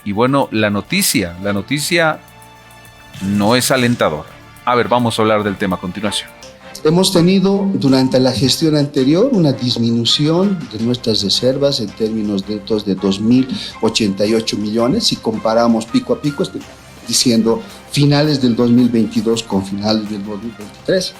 Y bueno, la noticia no es alentadora. A ver, vamos a hablar del tema a continuación. Hemos tenido durante la gestión anterior una disminución de nuestras reservas en términos netos de 2.088 millones. Si comparamos pico a pico, estoy diciendo finales del 2022 con finales del 2023.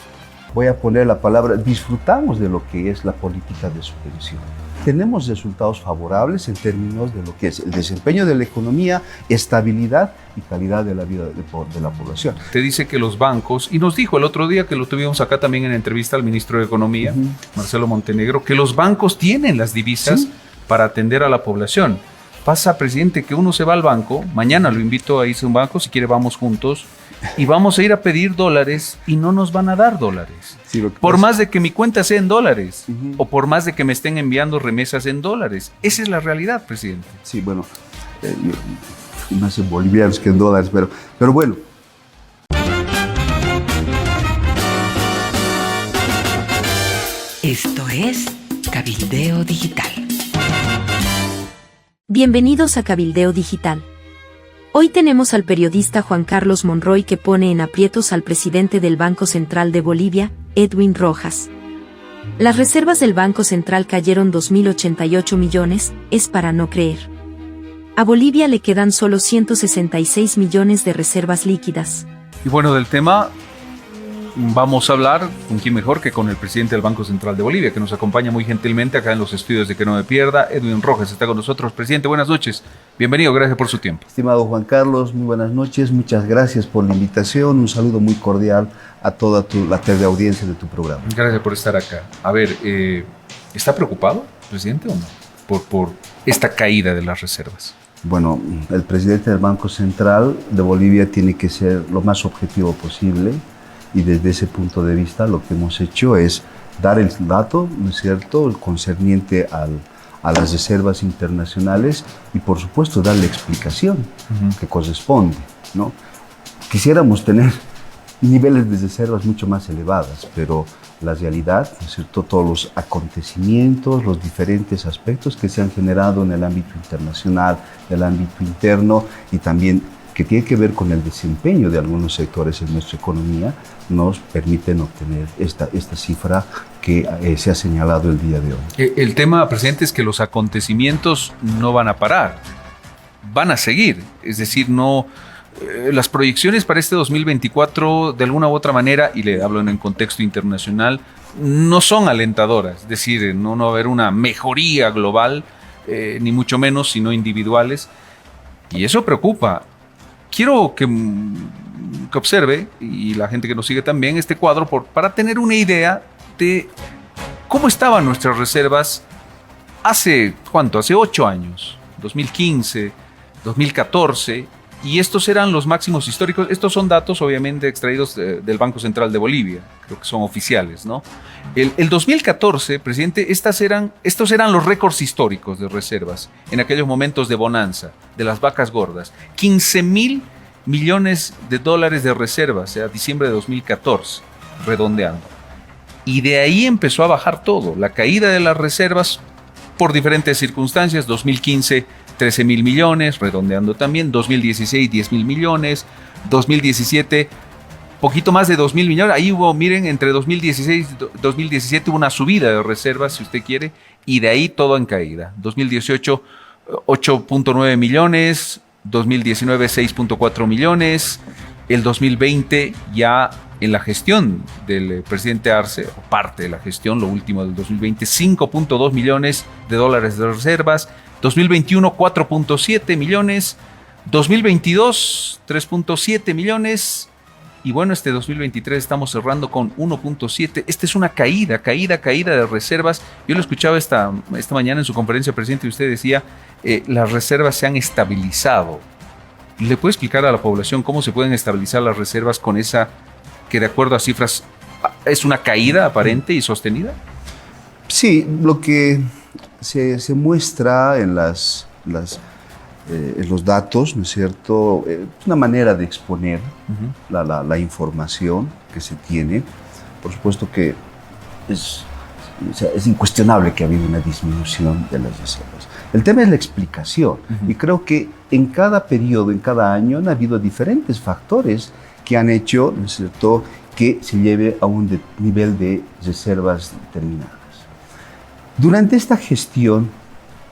Voy a poner la palabra, disfrutamos de lo que es la política de subvención. Tenemos resultados favorables en términos de lo que es el desempeño de la economía, estabilidad y calidad de la vida de la población. Te dice que los bancos, y nos dijo el otro día que lo tuvimos acá también en entrevista al ministro de Economía, Marcelo Montenegro, que los bancos tienen las divisas para atender a la población. Pasa, presidente, que uno se va al banco, mañana lo invito a irse a un banco, si quiere vamos juntos, y vamos a ir a pedir dólares y no nos van a dar dólares. Sí, por más de que mi cuenta sea en dólares o por más de que me estén enviando remesas en dólares. Esa es la realidad, presidente. Sí, bueno, más en bolivianos que en dólares, pero bueno. Esto es Cabildeo Digital. Bienvenidos a Cabildeo Digital. Hoy tenemos al periodista Juan Carlos Monroy que pone en aprietos al presidente del Banco Central de Bolivia, Edwin Rojas. Las reservas del Banco Central cayeron 2.088 millones, es para no creer. A Bolivia le quedan solo 166 millones de reservas líquidas. Y bueno, del tema vamos a hablar con quién mejor que con el presidente del Banco Central de Bolivia, que nos acompaña muy gentilmente acá en los estudios de Que No Me Pierda. Edwin Rojas está con nosotros. Presidente, buenas noches. Bienvenido, gracias por su tiempo. Estimado Juan Carlos, muy buenas noches. Muchas gracias por la invitación. Un saludo muy cordial a toda la teleaudiencia de tu programa. Gracias por estar acá. A ver, ¿está preocupado, presidente, o no, por esta caída de las reservas? Bueno, el presidente del Banco Central de Bolivia tiene que ser lo más objetivo posible. Y desde ese punto de vista lo que hemos hecho es dar el dato, ¿no es cierto?, el concerniente a las reservas internacionales y por supuesto darle explicación que corresponde, ¿no? Quisiéramos tener niveles de reservas mucho más elevadas, pero la realidad, ¿no es cierto?, todos los acontecimientos, los diferentes aspectos que se han generado en el ámbito internacional, el ámbito interno y también que tiene que ver con el desempeño de algunos sectores en nuestra economía, nos permiten obtener esta cifra que se ha señalado el día de hoy. El tema, presidente, es que los acontecimientos no van a parar, van a seguir. Es decir, las proyecciones para este 2024, de alguna u otra manera, y le hablo en el contexto internacional, no son alentadoras. Es decir, no va a haber una mejoría global, ni mucho menos, sino individuales. Y eso preocupa. Quiero que observe, y la gente que nos sigue también, este cuadro para tener una idea de cómo estaban nuestras reservas hace 8 años, 2015, 2014, y estos eran los máximos históricos. Estos son datos obviamente extraídos del Banco Central de Bolivia, creo que son oficiales, ¿no? El 2014, presidente, estos eran los récords históricos de reservas en aquellos momentos de bonanza, de las vacas gordas. 15.000 millones de dólares de reservas, a diciembre de 2014, redondeando. Y de ahí empezó a bajar todo, la caída de las reservas por diferentes circunstancias. 2015, 13.000 millones, redondeando también. 2016, 10.000 millones. 2017, poquito más de 2.000 millones. Ahí hubo, miren, entre 2016 y 2017 hubo una subida de reservas, si usted quiere, y de ahí todo en caída. 2018, 8.9 millones. 2019, 6.4 millones. El 2020 ya en la gestión del presidente Arce, o parte de la gestión, lo último del 2020, 5.2 millones de dólares de reservas. 2021, 4.7 millones. 2022, 3.7 millones. Y bueno, este 2023 estamos cerrando con 1.7. Esta es una caída de reservas. Yo lo escuchaba esta mañana en su conferencia, presidente, y usted decía, las reservas se han estabilizado. ¿Le puede explicar a la población cómo se pueden estabilizar las reservas con esa, que de acuerdo a cifras, es una caída aparente y sostenida? Sí, lo que se muestra en los datos, ¿no es cierto? Una manera de exponer la información que se tiene. Por supuesto que es incuestionable que ha habido una disminución de las reservas. El tema es la explicación. Y creo que en cada periodo, en cada año, han habido diferentes factores que han hecho, ¿no es cierto?, que se lleve a un nivel de reservas determinadas. Durante esta gestión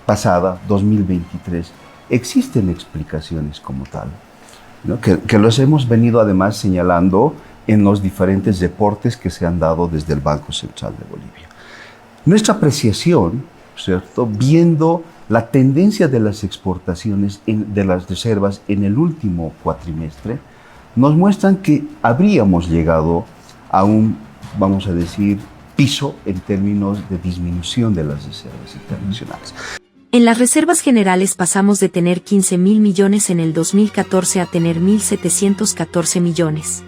pasada, 2023, existen explicaciones como tal, ¿no?, que los hemos venido además señalando en los diferentes reportes que se han dado desde el Banco Central de Bolivia. Nuestra apreciación, ¿cierto?, viendo la tendencia de las exportaciones de las reservas en el último cuatrimestre, nos muestran que habríamos llegado a un, vamos a decir, piso en términos de disminución de las reservas internacionales. En las reservas generales pasamos de tener 15.000 millones en el 2014 a tener 1.714 millones.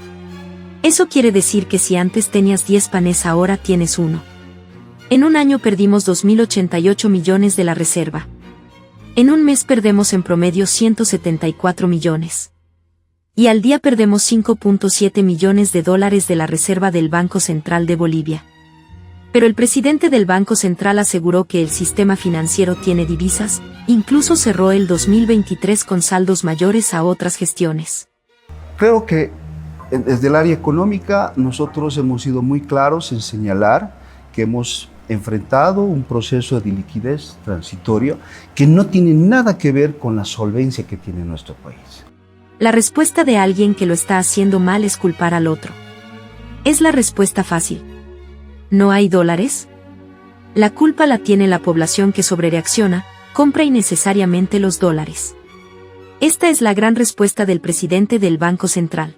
Eso quiere decir que si antes tenías 10 panes ahora tienes 1. En un año perdimos 2.088 millones de la reserva. En un mes perdemos en promedio 174 millones. Y al día perdemos 5.7 millones de dólares de la reserva del Banco Central de Bolivia. Pero el presidente del Banco Central aseguró que el sistema financiero tiene divisas, incluso cerró el 2023 con saldos mayores a otras gestiones. Creo que desde el área económica nosotros hemos sido muy claros en señalar que hemos enfrentado un proceso de liquidez transitorio que no tiene nada que ver con la solvencia que tiene nuestro país. La respuesta de alguien que lo está haciendo mal es culpar al otro. Es la respuesta fácil. ¿No hay dólares? La culpa la tiene la población que sobrereacciona, compra innecesariamente los dólares. Esta es la gran respuesta del presidente del Banco Central.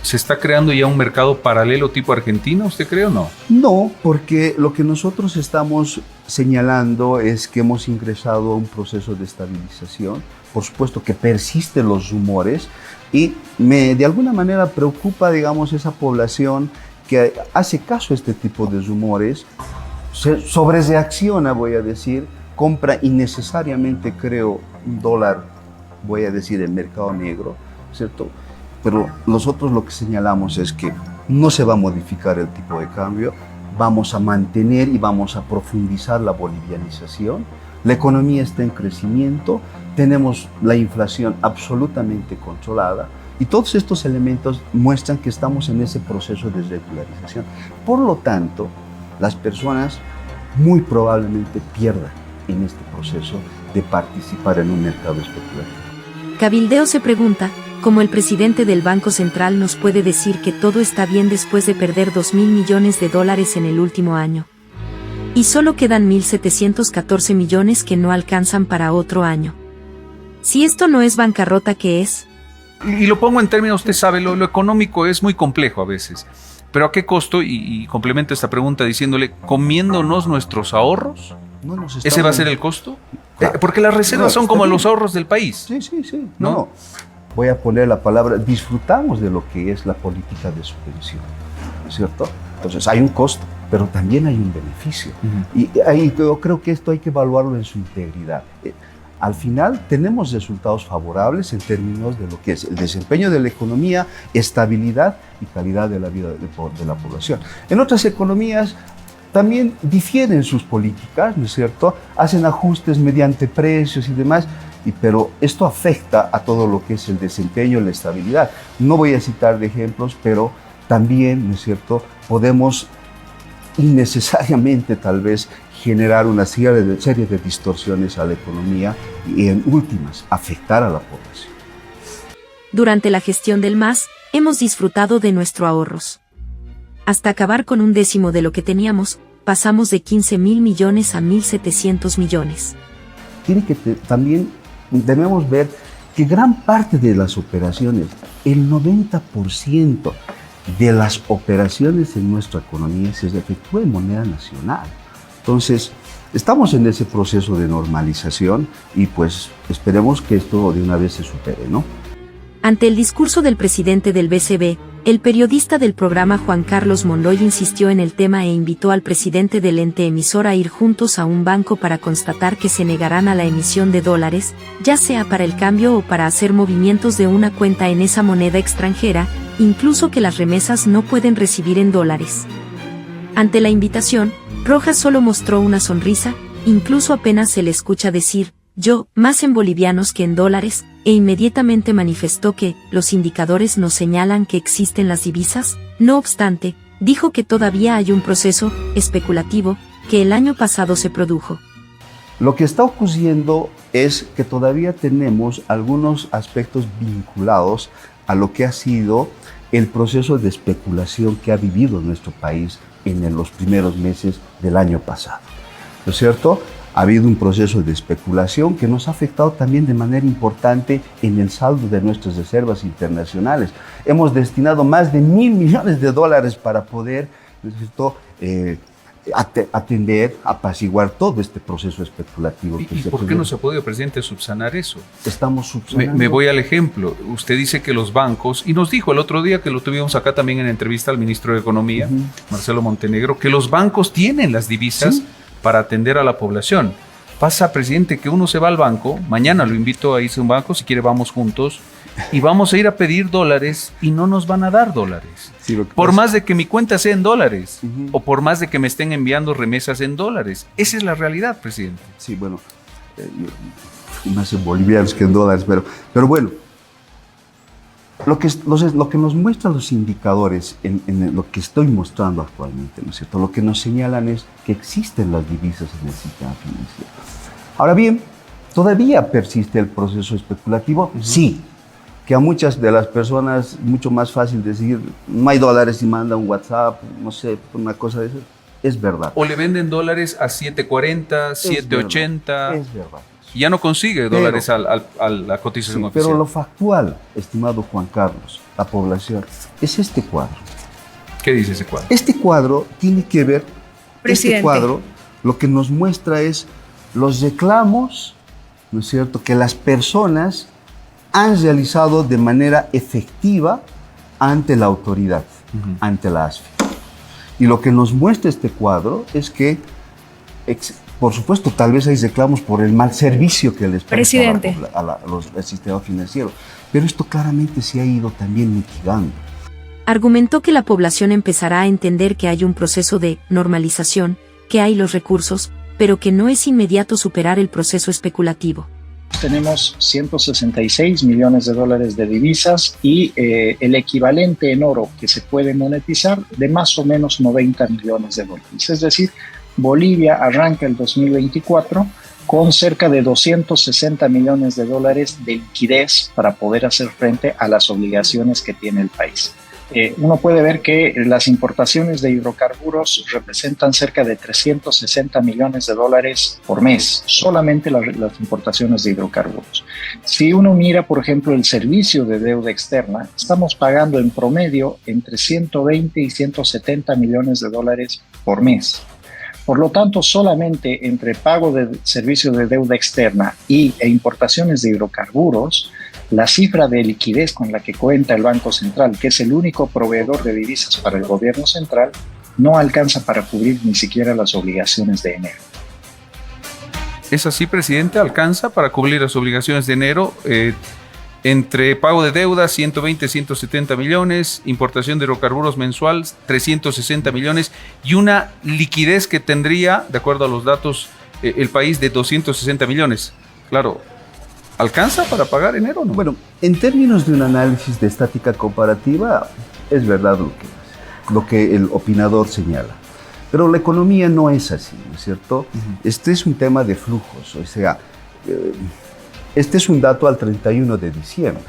¿Se está creando ya un mercado paralelo tipo Argentina, usted cree o no? No, porque lo que nosotros estamos señalando es que hemos ingresado a un proceso de estabilización. Por supuesto que persisten los rumores y de alguna manera preocupa, digamos, esa población que hace caso a este tipo de rumores, se sobrereacciona, voy a decir, compra innecesariamente, creo, un dólar, voy a decir, en mercado negro, ¿cierto? Pero nosotros lo que señalamos es que no se va a modificar el tipo de cambio, vamos a mantener y vamos a profundizar la bolivianización. La economía está en crecimiento, tenemos la inflación absolutamente controlada y todos estos elementos muestran que estamos en ese proceso de regularización. Por lo tanto, las personas muy probablemente pierdan en este proceso de participar en un mercado especulativo. Cabildeo se pregunta, ¿cómo el presidente del Banco Central nos puede decir que todo está bien después de perder 2.000 millones de dólares en el último año? Y solo quedan 1.714 millones que no alcanzan para otro año. Si esto no es bancarrota, ¿qué es? Y lo pongo en términos, usted sabe, lo económico es muy complejo a veces. Pero ¿a qué costo? Y complemento esta pregunta diciéndole, ¿comiéndonos nuestros ahorros? No nos ¿Ese va a ser el costo? Claro. Porque las reservas son como bien. los ahorros del país. Sí. ¿No? Voy a poner la palabra, disfrutamos de lo que es la política de subvención, ¿no es cierto? Entonces hay un costo, pero también hay un beneficio. Y ahí yo creo que esto hay que evaluarlo en su integridad. Al final tenemos resultados favorables en términos de lo que es el desempeño de la economía, estabilidad y calidad de la vida de la población. En otras economías también difieren sus políticas, ¿no es cierto? Hacen ajustes mediante precios y demás, pero esto afecta a todo lo que es el desempeño y la estabilidad. No voy a citar de ejemplos, pero también, ¿no es cierto?, podemos innecesariamente tal vez generar una serie de distorsiones a la economía y en últimas afectar a la población. Durante la gestión del MAS, hemos disfrutado de nuestros ahorros. Hasta acabar con 1/10 de lo que teníamos, pasamos de 15.000 millones a 1.700 millones. También debemos ver que gran parte de las operaciones, el 90% de las operaciones en nuestra economía se efectúa en moneda nacional. Entonces, estamos en ese proceso de normalización y pues esperemos que esto de una vez se supere, ¿no? Ante el discurso del presidente del BCB, el periodista del programa Juan Carlos Monroy insistió en el tema e invitó al presidente del ente emisor a ir juntos a un banco para constatar que se negarán a la emisión de dólares, ya sea para el cambio o para hacer movimientos de una cuenta en esa moneda extranjera, incluso que las remesas no pueden recibir en dólares. Ante la invitación, Rojas solo mostró una sonrisa, incluso apenas se le escucha decir, yo, más en bolivianos que en dólares, e inmediatamente manifestó que, los indicadores nos señalan que existen las divisas. No obstante, dijo que todavía hay un proceso especulativo que el año pasado se produjo. Lo que está ocurriendo es que todavía tenemos algunos aspectos vinculados a lo que ha sido el proceso de especulación que ha vivido nuestro país en los primeros meses del año pasado. ¿No es cierto? Ha habido un proceso de especulación que nos ha afectado también de manera importante en el saldo de nuestras reservas internacionales. Hemos destinado más de $1.000 millones para poder, ¿no es cierto?, atender, apaciguar todo este proceso especulativo. ¿Y por qué no se ha podido, presidente, subsanar eso? Estamos subsanando. Me voy al ejemplo. Usted dice que los bancos, y nos dijo el otro día que lo tuvimos acá también en entrevista al ministro de Economía, Marcelo Montenegro, que los bancos tienen las divisas para atender a la población. Pasa, presidente, que uno se va al banco, mañana lo invito a irse a un banco, si quiere vamos juntos, y vamos a ir a pedir dólares y no nos van a dar dólares. Sí, por más de que mi cuenta sea en dólares o por más de que me estén enviando remesas en dólares. Esa es la realidad, presidente. Sí, bueno, más en bolivianos que en dólares, pero bueno, lo que nos muestran los indicadores en lo que estoy mostrando actualmente, ¿no es cierto? Lo que nos señalan es que existen las divisas en el sistema financiero. Ahora bien, ¿todavía persiste el proceso especulativo? Sí. Que a muchas de las personas mucho más fácil decir, no hay dólares y manda un WhatsApp, no sé, una cosa de eso. Es verdad. O le venden dólares a 7.40, 7.80. Es verdad. Y ya no consigue dólares a la cotización oficial. Pero lo factual, estimado Juan Carlos, la población, es este cuadro. ¿Qué dice ese cuadro? Este cuadro tiene que ver, Presidente. este cuadro lo que nos muestra es los reclamos, ¿no es cierto?, que las personas han realizado de manera efectiva ante la autoridad, ante la ASFI. Y lo que nos muestra este cuadro es que, por supuesto, tal vez hay reclamos por el mal servicio que les presta al sistema financiero, pero esto claramente se ha ido también mitigando. Argumentó que la población empezará a entender que hay un proceso de normalización, que hay los recursos, pero que no es inmediato superar el proceso especulativo. Tenemos 166 millones de dólares de divisas y el equivalente en oro que se puede monetizar de más o menos 90 millones de dólares. Es decir, Bolivia arranca el 2024 con cerca de 260 millones de dólares de liquidez para poder hacer frente a las obligaciones que tiene el país. Uno puede ver que las importaciones de hidrocarburos representan cerca de 360 millones de dólares por mes, solamente las importaciones de hidrocarburos. Si uno mira, por ejemplo, el servicio de deuda externa, estamos pagando en promedio entre 120 y 170 millones de dólares por mes. Por lo tanto, solamente entre pago de servicio de deuda externa e importaciones de hidrocarburos, la cifra de liquidez con la que cuenta el Banco Central, que es el único proveedor de divisas para el gobierno central, no alcanza para cubrir ni siquiera las obligaciones de enero. ¿Es así, presidente? ¿Alcanza para cubrir las obligaciones de enero? Entre pago de deuda, 120, 170 millones, importación de hidrocarburos mensual, 360 millones, y una liquidez que tendría, de acuerdo a los datos, el país de 260 millones. Claro, ¿alcanza para pagar enero o no? Bueno, en términos de un análisis de estática comparativa, es verdad lo que el opinador señala. Pero la economía no es así, ¿no es cierto? Este es un tema de flujos, o sea, este es un dato al 31 de diciembre.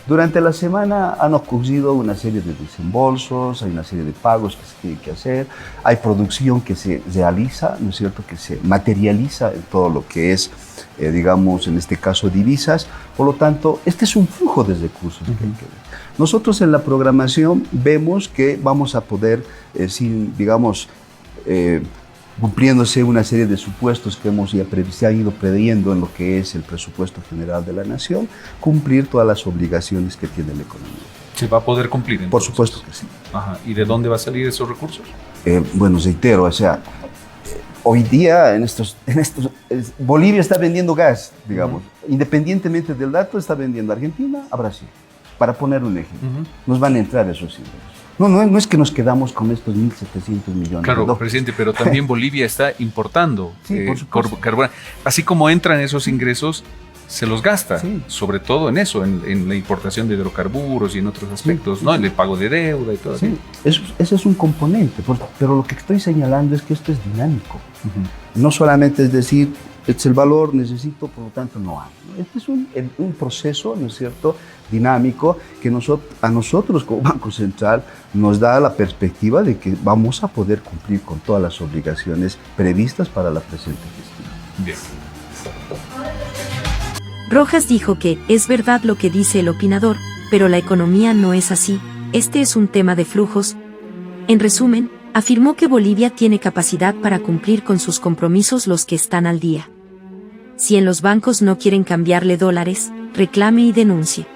Durante la semana han ocurrido una serie de desembolsos, hay una serie de pagos que se tienen que hacer, hay producción que se realiza, ¿no es cierto?, que se materializa en todo lo que es, digamos, en este caso, divisas. Por lo tanto, este es un flujo de recursos que hay que ver. Nosotros en la programación vemos que vamos a poder, cumpliéndose una serie de supuestos que se han ido preveyendo en lo que es el presupuesto general de la nación, cumplir todas las obligaciones que tiene la economía. ¿Se va a poder cumplir entonces? Por supuesto que sí. Ajá. ¿Y de dónde va a salir esos recursos? Bueno, reitero, o sea, hoy día Bolivia está vendiendo gas, digamos, independientemente del dato, está vendiendo a Argentina, a Brasil, para poner un ejemplo. Nos van a entrar esos ingresos. No es que nos quedamos con estos 1.700 millones de Claro, dólares. presidente, pero también Bolivia está importando Sí, por supuesto. carburante. Así como entran esos ingresos, se los gasta, Sí. sobre todo en eso, en la importación de hidrocarburos y en otros aspectos, ¿no? En el pago de deuda y todo Sí, ese es un componente, pero lo que estoy señalando es que esto es dinámico. No solamente es decir, este es el valor, necesito, por lo tanto no hay. Este es un proceso, ¿no es cierto?, dinámico que a nosotros como Banco Central nos da la perspectiva de que vamos a poder cumplir con todas las obligaciones previstas para la presente gestión. Bien. Rojas dijo que es verdad lo que dice el opinador, pero la economía no es así, este es un tema de flujos. En resumen, afirmó que Bolivia tiene capacidad para cumplir con sus compromisos los que están al día. Si en los bancos no quieren cambiarle dólares, reclame y denuncie.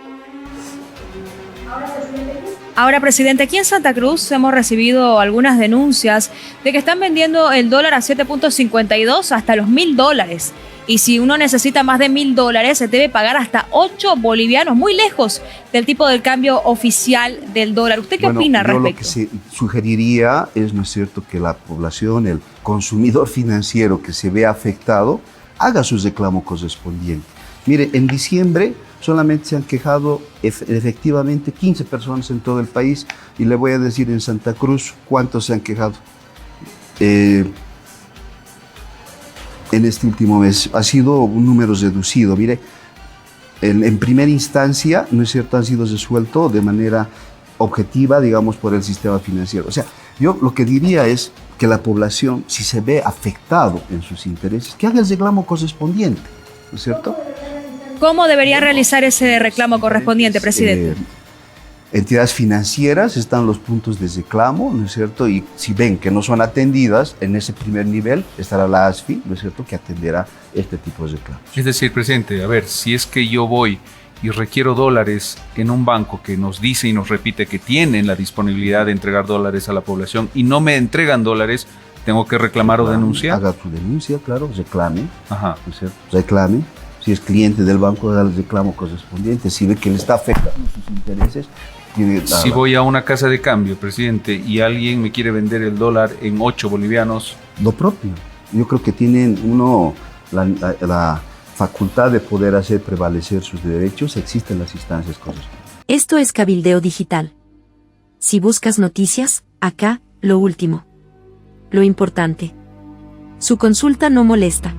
Ahora, presidente, aquí en Santa Cruz hemos recibido algunas denuncias de que están vendiendo el dólar a 7.52 hasta los $1.000. Y si uno necesita más de $1.000, se debe pagar hasta 8 bolivianos, muy lejos del tipo de cambio oficial del dólar. ¿Usted qué opina al yo respecto? Lo que se sugeriría es, ¿no es cierto?, que la población, el consumidor financiero que se vea afectado, haga su reclamo correspondiente. Mire, en diciembre solamente se han quejado efectivamente 15 personas en todo el país, y le voy a decir en Santa Cruz cuántos se han quejado. En este último mes ha sido un número reducido. Mire, en primera instancia, ¿no es cierto?, han sido resueltos de manera objetiva, digamos, por el sistema financiero. O sea, yo lo que diría es que la población, si se ve afectado en sus intereses, que haga el reclamo correspondiente, ¿no es cierto? ¿Cómo debería realizar ese reclamo correspondiente, presidente? Entidades financieras están los puntos de reclamo, ¿no es cierto? Y si ven que no son atendidas, en ese primer nivel estará la ASFI, ¿no es cierto?, que atenderá este tipo de reclamos. Es decir, presidente, a ver, si es que yo voy y requiero dólares en un banco que nos dice y nos repite que tienen la disponibilidad de entregar dólares a la población y no me entregan dólares, ¿tengo que reclamar o denunciar? Haga su denuncia, claro, reclame, Ajá. ¿no es cierto? Reclame. Si es cliente del banco, haga el reclamo correspondiente. Si ve que le está afectando sus intereses, si voy a una casa de cambio, presidente, y alguien me quiere vender el dólar en 8 bolivianos. Lo propio. Yo creo que tienen la facultad de poder hacer prevalecer sus derechos. Existen las instancias correspondientes. Esto es Cabildeo Digital. Si buscas noticias, acá, lo último. Lo importante. Su consulta no molesta.